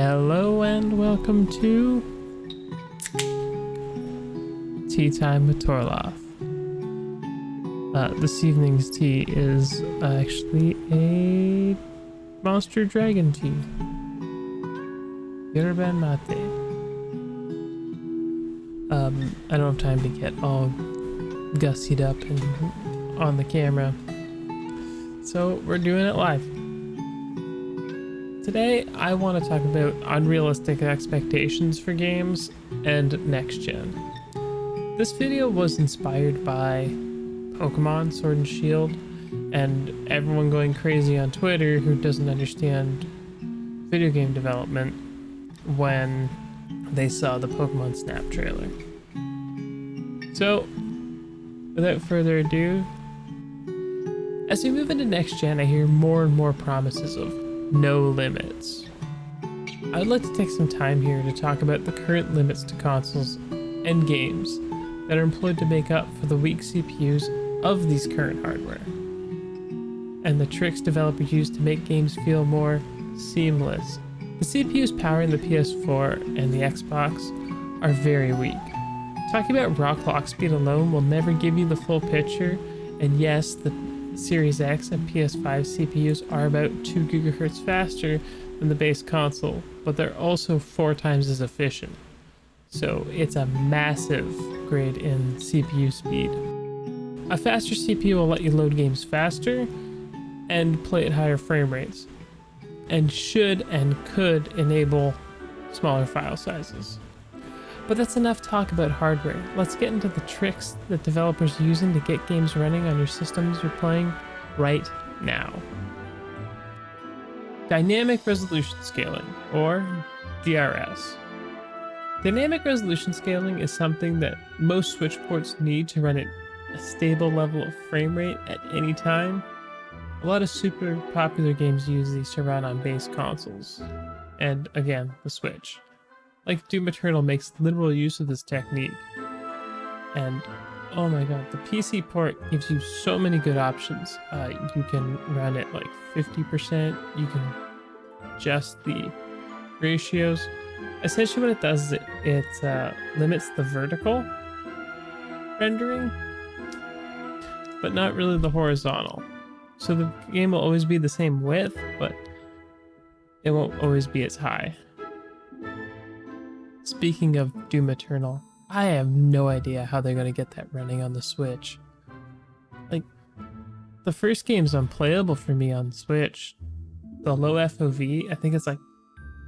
Hello and welcome to Tea Time with Torloth. This evening's tea is actually a monster dragon tea. Yerba mate. I don't have time to get all gussied up and on the camera, so we're doing it live. Today, I want to talk about unrealistic expectations for games and next gen. This video was inspired by Pokemon Sword and Shield and everyone going crazy on Twitter who doesn't understand video game development when they saw the Pokemon Snap trailer. So, without further ado, as we move into next gen, I hear more and more promises of no limits. I would like to take some time here to talk about the current limits to consoles and games that are employed to make up for the weak CPUs of these current hardware, and the tricks developers use to make games feel more seamless. The CPUs powering the PS4 and the Xbox are very weak. Talking about raw clock speed alone will never give you the full picture, and yes, the Series X and PS5 CPUs are about 2 GHz faster than the base console, but they're also 4 times as efficient. So it's a massive grade in CPU speed. A faster CPU will let you load games faster and play at higher frame rates, and should and could enable smaller file sizes. But that's enough talk about hardware. Let's get into the tricks that developers are using to get games running on your systems you're playing right now. Dynamic resolution scaling, or DRS. Dynamic resolution scaling is something that most Switch ports need to run at a stable level of frame rate at any time. A lot of super popular games use these to run on base consoles, and again, the Switch. Like Doom Eternal makes literal use of this technique. And oh my god, the PC port gives you so many good options. You can run it like 50%, you can adjust the ratios. Essentially what it does is it limits the vertical rendering, but not really the horizontal. So the game will always be the same width, but it won't always be as high. Speaking of Doom Eternal, I have no idea how they're going to get that running on the Switch. Like, the first game's unplayable for me on Switch. The low FOV, I think it's like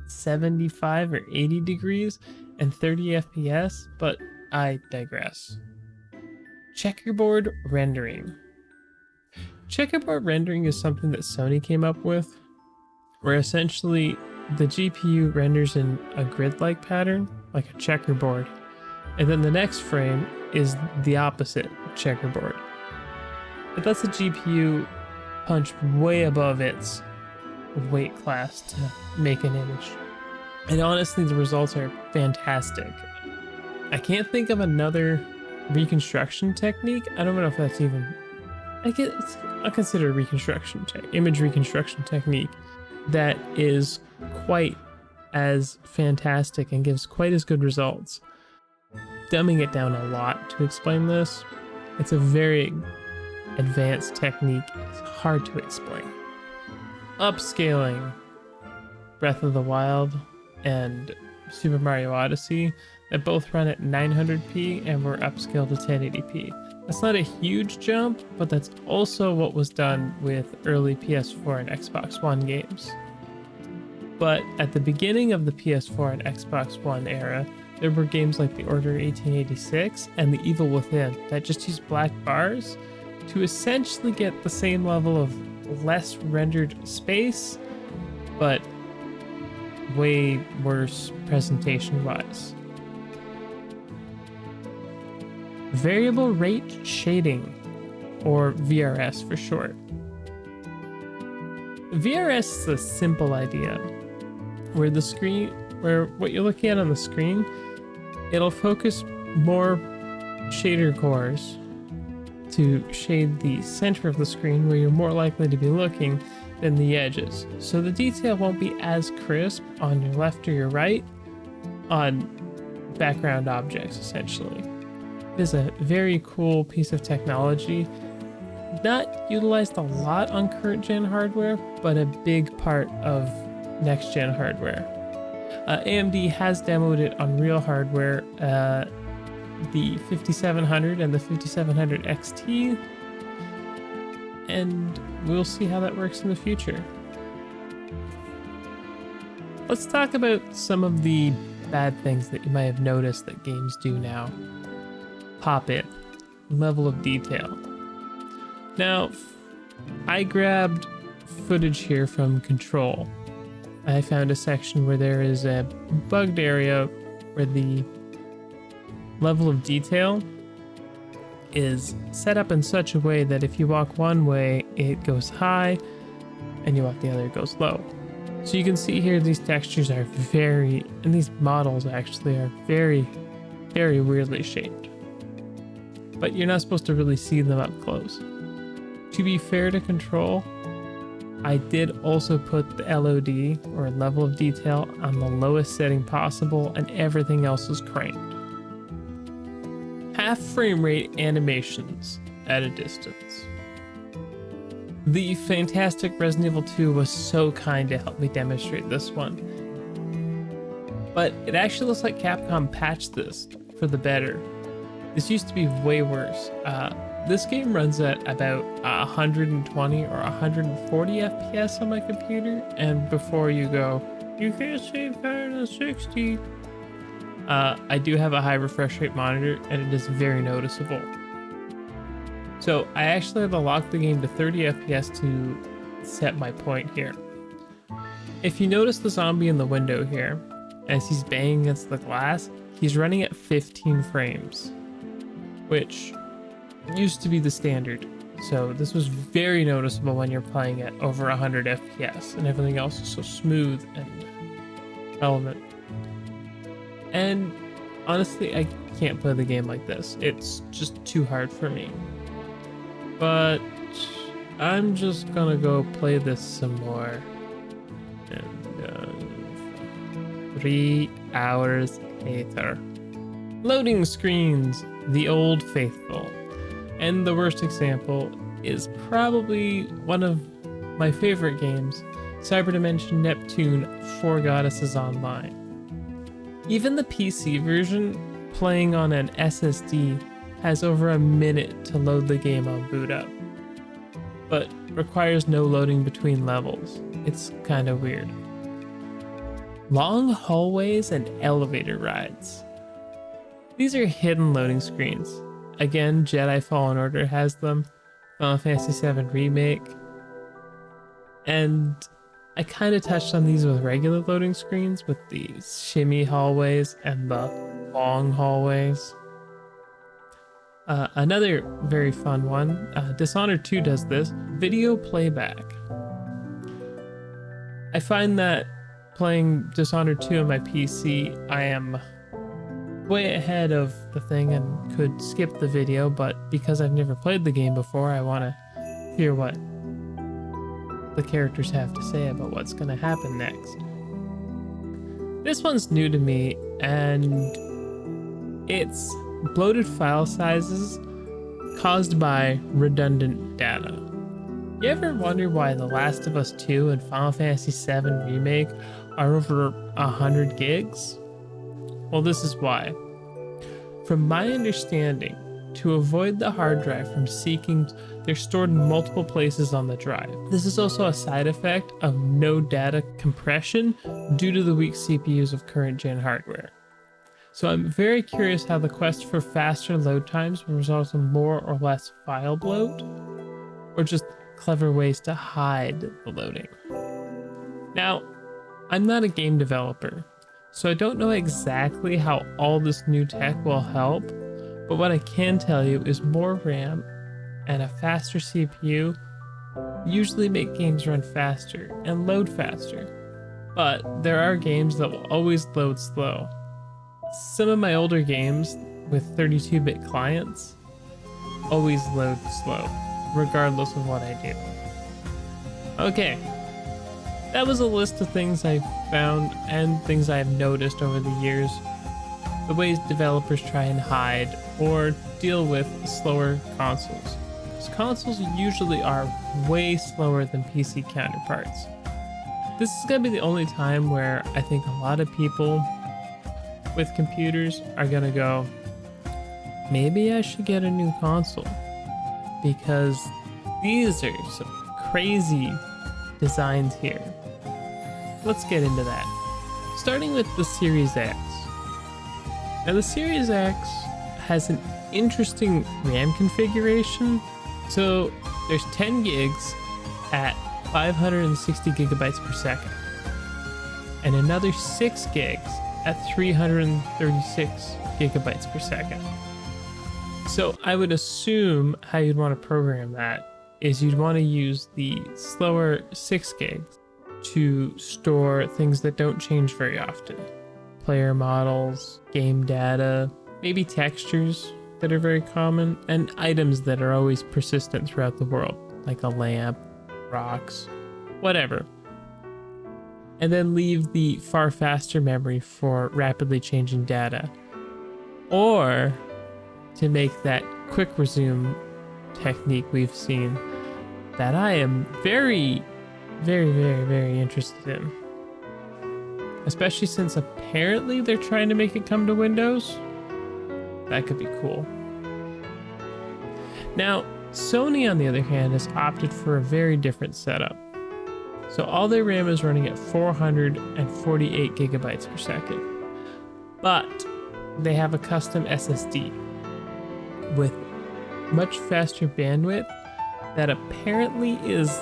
75 or 80 degrees and 30 FPS, but I digress. Checkerboard rendering. Checkerboard rendering is something that Sony came up with, where essentially the GPU renders in a grid-like pattern, like a checkerboard, and then the next frame is the opposite checkerboard. It lets the GPU punch way above its weight class to make an image. And honestly, the results are fantastic. I can't think of another reconstruction technique. I don't know if that's even... I consider image reconstruction technique that is quite as fantastic and gives quite as good results. Dumbing it down a lot to explain this, it's a very advanced technique. It's hard to explain. Upscaling. Breath of the Wild and Super Mario Odyssey, that both run at 900p and were upscaled to 1080p. That's not a huge jump, but that's also what was done with early PS4 and Xbox One games. But at the beginning of the PS4 and Xbox One era, there were games like The Order 1886 and The Evil Within that just used black bars to essentially get the same level of less rendered space, but way worse presentation-wise. Variable rate shading, or VRS for short. VRS is a simple idea where what you're looking at on the screen, it'll focus more shader cores to shade the center of the screen where you're more likely to be looking than the edges. So the detail won't be as crisp on your left or your right on background objects, essentially. It is a very cool piece of technology, not utilized a lot on current gen hardware, but a big part of next gen hardware. AMD has demoed it on real hardware, the 5700 and the 5700 XT, and we'll see how that works in the future. Let's talk about some of the bad things that you might have noticed that games do now. Pop-in, level of detail. Now, I grabbed footage here from Control. I found a section where there is a bugged area where the level of detail is set up in such a way that if you walk one way, it goes high, and you walk the other, it goes low. So you can see here these textures are and these models actually are very, very weirdly shaped. But you're not supposed to really see them up close. To be fair to Control, I did also put the LOD, or level of detail, on the lowest setting possible, and everything else is cranked. Half frame rate animations at a distance. The fantastic Resident Evil 2 was so kind to help me demonstrate this one. But it actually looks like Capcom patched this for the better. This used to be way worse. This game runs at about 120 or 140 FPS on my computer, and before you go, you can't save higher than 60. I do have a high refresh rate monitor, and it is very noticeable. So I actually had to lock the game to 30 FPS to set my point here. If you notice the zombie in the window here, as he's banging against the glass, he's running at 15 frames, which used to be the standard. So this was very noticeable when you're playing at over 100 FPS and everything else is so smooth and relevant. And honestly, I can't play the game like this. It's just too hard for me. But I'm just gonna go play this some more. And 3 hours later. Loading screens, the old faithful. And the worst example is probably one of my favorite games, Cyber Dimension Neptune 4 Goddesses Online. Even the PC version, playing on an SSD, has over a minute to load the game on boot up, but requires no loading between levels. It's kind of weird. Long hallways and elevator rides. These are hidden loading screens. Again, Jedi Fallen Order has them, Final Fantasy VII Remake, and I kind of touched on these with regular loading screens with the shimmy hallways and the long hallways. Another very fun one, Dishonored 2 does this, video playback. I find that playing Dishonored 2 on my PC, I am way ahead of the thing and could skip the video, but because I've never played the game before, I want to hear what the characters have to say about what's going to happen next. This one's new to me, and it's bloated file sizes caused by redundant data. You ever wonder why The Last of Us 2 and Final Fantasy VII Remake are over 100 gigs? Well, this is why. From my understanding, to avoid the hard drive from seeking, they're stored in multiple places on the drive. This is also a side effect of no data compression due to the weak CPUs of current gen hardware. So I'm very curious how the quest for faster load times will result in more or less file bloat, or just clever ways to hide the loading. Now, I'm not a game developer, so I don't know exactly how all this new tech will help, but what I can tell you is more RAM and a faster CPU usually make games run faster and load faster. But there are games that will always load slow. Some of my older games with 32-bit clients, always load slow, regardless of what I do. Okay, that was a list of things I found and things I've noticed over the years. The ways developers try and hide or deal with slower consoles. Because consoles usually are way slower than PC counterparts. This is going to be the only time where I think a lot of people with computers are going to go, maybe I should get a new console. Because these are some crazy designs here. Let's get into that. Starting with the Series X. Now the Series X has an interesting RAM configuration. So there's 10 gigs at 560 gigabytes per second, and another 6 gigs at 336 gigabytes per second. So I would assume how you'd want to program that is you'd want to use the slower 6 gigs to store things that don't change very often. Player models, game data, maybe textures that are very common, and items that are always persistent throughout the world, like a lamp, rocks, whatever. And then leave the far faster memory for rapidly changing data. Or to make that quick resume technique we've seen that I am very, very, very, very interested in. Especially since apparently they're trying to make it come to Windows. That could be cool. Now, Sony, on the other hand, has opted for a very different setup. So all their RAM is running at 448 gigabytes per second. But they have a custom SSD with much faster bandwidth that apparently is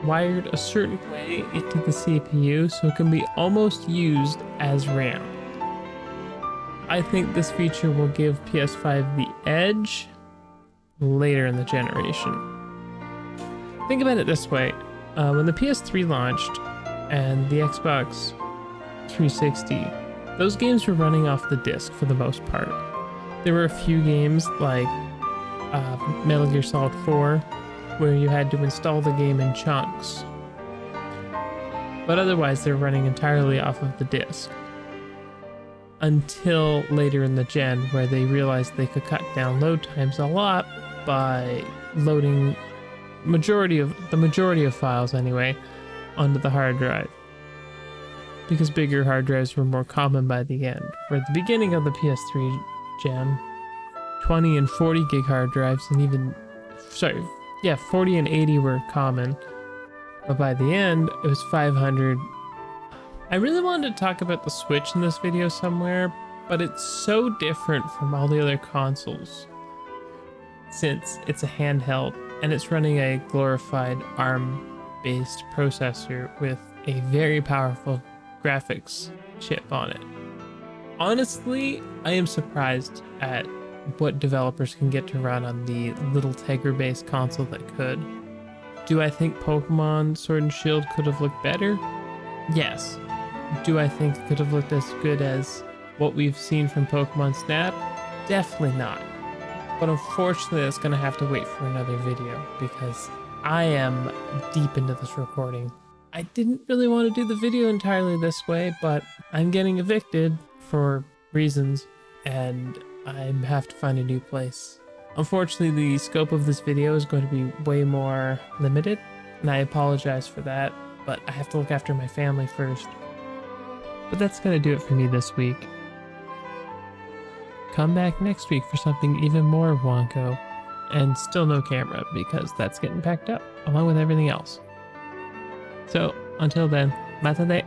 wired a certain way into the CPU so it can be almost used as RAM. I think this feature will give PS5 the edge later in the generation. Think about it this way. When the PS3 launched and the Xbox 360, those games were running off the disc for the most part. There were a few games like Metal Gear Solid 4 where you had to install the game in chunks. But otherwise they're running entirely off of the disc. Until later in the gen where they realized they could cut down load times a lot by loading the majority of files anyway onto the hard drive, because bigger hard drives were more common by the end. For the beginning of the PS3 gen, 20 and 40 gig hard drives and even 40 and 80 were common, but by the end it was 500. I really wanted to talk about the Switch in this video somewhere, but it's so different from all the other consoles since it's a handheld and it's running a glorified ARM-based processor with a very powerful graphics chip on it. Honestly, I am surprised at what developers can get to run on the little Tegra-based console that could. Do I think Pokemon Sword and Shield could have looked better? Yes. Do I think it could have looked as good as what we've seen from Pokemon Snap? Definitely not. But unfortunately, that's going to have to wait for another video because I am deep into this recording. I didn't really want to do the video entirely this way, but I'm getting evicted for reasons and I have to find a new place. Unfortunately, the scope of this video is going to be way more limited, and I apologize for that, but I have to look after my family first. But that's going to do it for me this week. Come back next week for something even more wonko, and still no camera because that's getting packed up along with everything else. So until then, mata de.